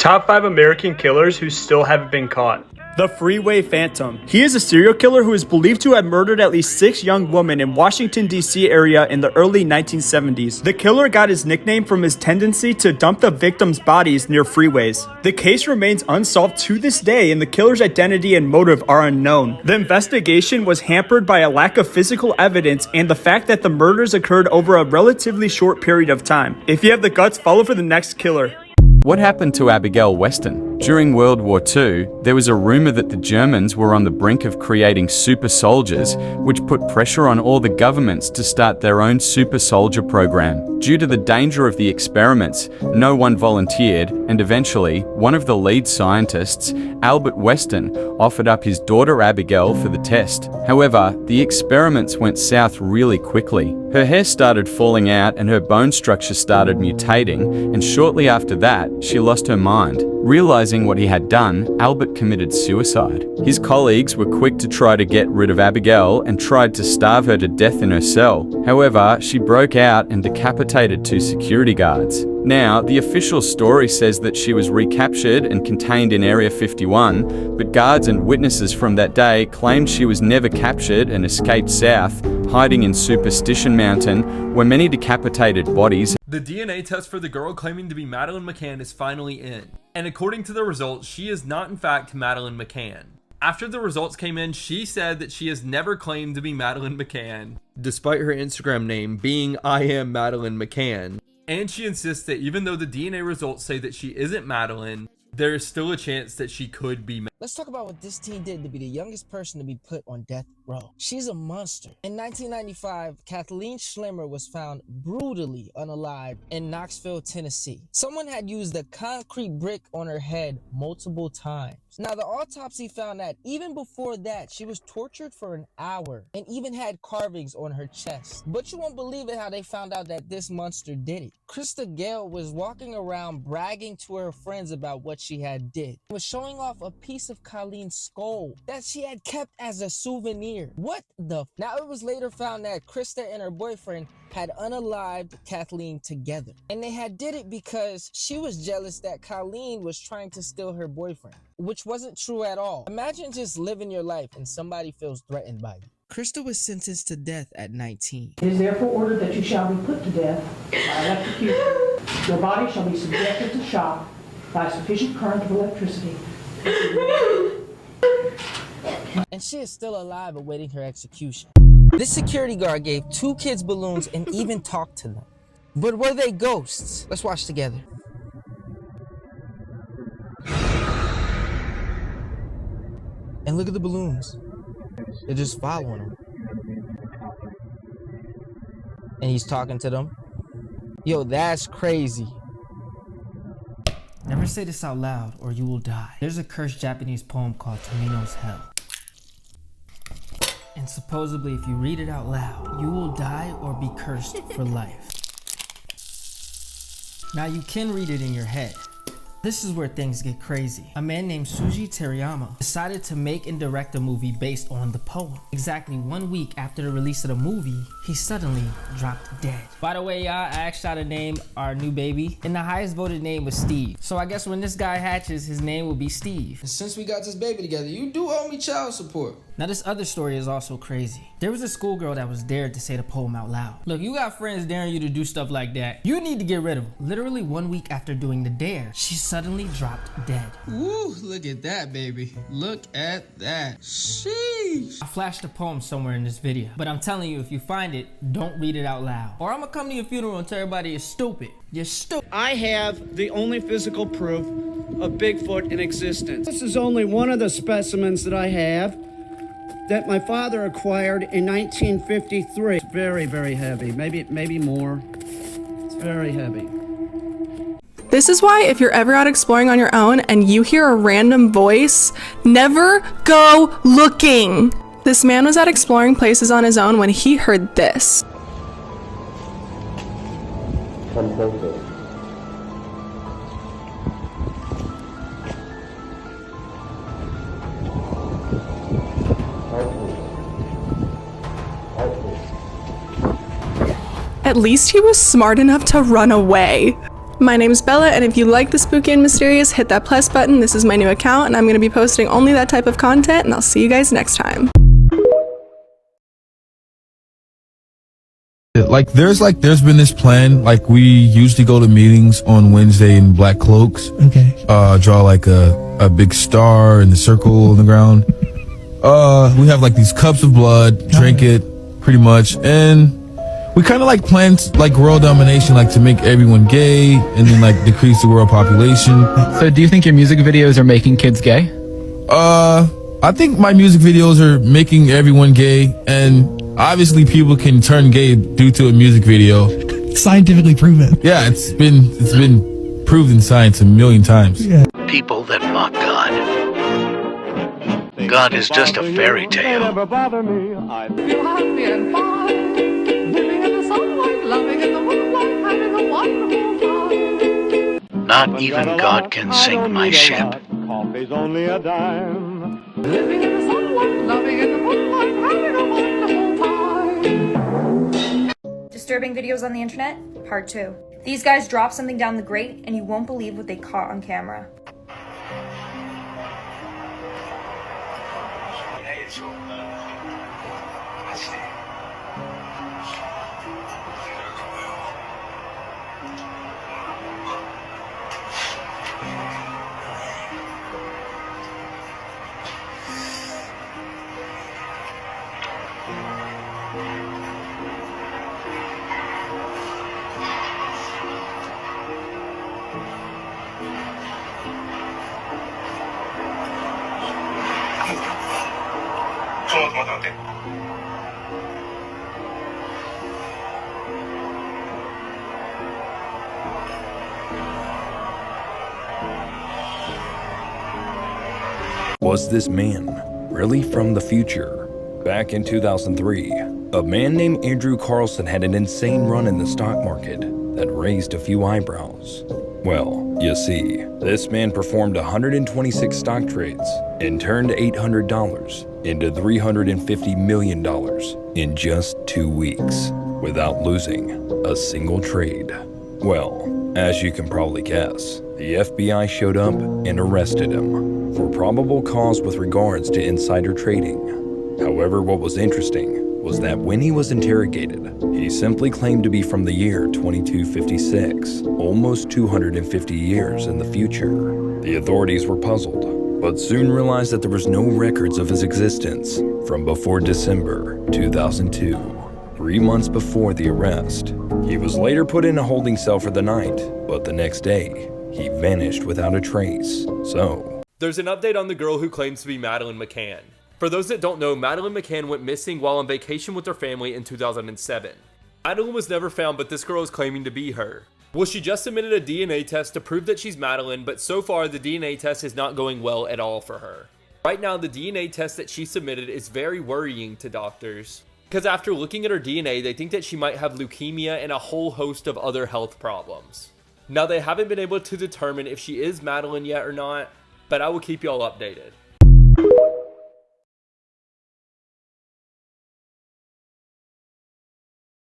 Top 5 American killers who still haven't been caught. The Freeway Phantom. He is a serial killer who is believed to have murdered at least 6 young women in Washington, D.C. area in the early 1970s. The killer got his nickname from his tendency to dump the victims' bodies near freeways. The case remains unsolved to this day, and the killer's identity and motive are unknown. The investigation was hampered by a lack of physical evidence and the fact that the murders occurred over a relatively short period of time. If you have the guts, follow for the next killer. What happened to Abigail Weston? During World War II, there was a rumor that the Germans were on the brink of creating super soldiers, which put pressure on all the governments to start their own super soldier program. Due to the danger of the experiments, no one volunteered, and eventually, one of the lead scientists, Albert Weston, offered up his daughter Abigail for the test. However, the experiments went south really quickly. Her hair started falling out and her bone structure started mutating, and shortly after that, she lost her mind. Realizing what he had done, Albert committed suicide. His colleagues were quick to try to get rid of Abigail and tried to starve her to death in her cell. However, she broke out and decapitated 2 security guards. Now, the official story says that she was recaptured and contained in Area 51, but guards and witnesses from that day claimed she was never captured and escaped south, hiding in Superstition Mountain, where many decapitated bodies. The DNA test for the girl claiming to be Madeleine McCann is finally in, and according to the results, she is not in fact Madeleine McCann. After the results came in, she said that she has never claimed to be Madeleine McCann, despite her Instagram name being I am Madeleine McCann. And she insists that even though the DNA results say that she isn't Madeleine, there is still a chance that she could be Madeleine. Let's talk about what this teen did to be the youngest person to be put on death row. She's a monster. In 1995, Kathleen Schlemmer was found brutally unalive in Knoxville, Tennessee. Someone had used a concrete brick on her head multiple times. Now, the autopsy found that even before that, she was tortured for an hour and even had carvings on her chest. But you won't believe it how they found out that this monster did it. Krista Gale was walking around bragging to her friends about what she had did. Was showing off a piece of Colleen's skull that she had kept as a souvenir. What the Now, it was later found that Krista and her boyfriend had unalived Kathleen together. And they had did it because she was jealous that Colleen was trying to steal her boyfriend, which wasn't true at all. Imagine just living your life and somebody feels threatened by you. Krista was sentenced to death at 19. It is therefore ordered that you shall be put to death by electrocution. Your body shall be subjected to shock by sufficient current of electricity. And she is still alive awaiting her execution. This security guard gave 2 kids balloons and even talked to them. But were they ghosts? Let's watch together. And look at the balloons. They're just following him. And he's talking to them. Yo, that's crazy. Never say this out loud or you will die. There's a cursed Japanese poem called Tomino's Hell. And supposedly if you read it out loud, you will die or be cursed for life. Now you can read it in your head. This is where things get crazy. A man named Shuji Terayama decided to make and direct a movie based on the poem. Exactly 1 week after the release of the movie, he suddenly dropped dead. By the way, y'all, I asked y'all to name our new baby, and the highest voted name was Steve. So I guess when this guy hatches, his name will be Steve. And since we got this baby together, you do owe me child support. Now this other story is also crazy. There was a schoolgirl that was dared to say the poem out loud. Look, you got friends daring you to do stuff like that. You need to get rid of them. Literally 1 week after doing the dare, she suddenly dropped dead. Ooh, look at that, baby. Look at that. Sheesh. I flashed the poem somewhere in this video, but I'm telling you, if you find it, don't read it out loud. Or I'm gonna come to your funeral and tell everybody you're stupid. You're stupid. I have the only physical proof of Bigfoot in existence. This is only one of the specimens that I have that my father acquired in 1953. It's very, very heavy. Maybe more. It's very heavy. This is why if you're ever out exploring on your own and you hear a random voice, never go looking. This man was out exploring places on his own when he heard this. Come closer. At least he was smart enough to run away. My name's Bella, and if you like the spooky and mysterious, hit that plus button. This is my new account, and I'm going to be posting only that type of content, and I'll see you guys next time. There's been this plan, we usually go to meetings on Wednesday in black cloaks. Okay. Draw like a big star in the circle on the ground. We have these cups of blood, drink it pretty much, and we kind of plan world domination, to make everyone gay and then decrease the world population. So do you think your music videos are making kids gay? I think my music videos are making everyone gay, and obviously people can turn gay due to a music video. Scientifically proven. Yeah, it's been proved in science a million times. Yeah. People that mock God. God is just a fairy tale. Not even God can sink my ship. Coffee's only a dime. Living in the sunlight, loving in the moonlight, having a wonderful time. Disturbing videos on the internet, part 2. These guys dropped something down the grate and you won't believe what they caught on camera. Was this man really from the future? Back in 2003, a man named Andrew Carlson had an insane run in the stock market that raised a few eyebrows. Well, you see, this man performed 126 stock trades and turned $800 into $350 million in just 2 weeks without losing a single trade. Well, as you can probably guess, the FBI showed up and arrested him for probable cause with regards to insider trading. However, what was interesting was that when he was interrogated, he simply claimed to be from the year 2256, almost 250 years in the future. The authorities were puzzled, but soon realized that there was no records of his existence from before December 2002, 3 months before the arrest. He was later put in a holding cell for the night, but the next day, he vanished without a trace. So, there's an update on the girl who claims to be Madeleine McCann. For those that don't know, Madeleine McCann went missing while on vacation with her family in 2007. Madeleine was never found, but this girl is claiming to be her. Well, she just submitted a DNA test to prove that she's Madeleine, but so far the DNA test is not going well at all for her. Right now, the DNA test that she submitted is very worrying to doctors, because after looking at her DNA, they think that she might have leukemia and a whole host of other health problems. Now, they haven't been able to determine if she is Madeleine yet or not, but I will keep y'all updated.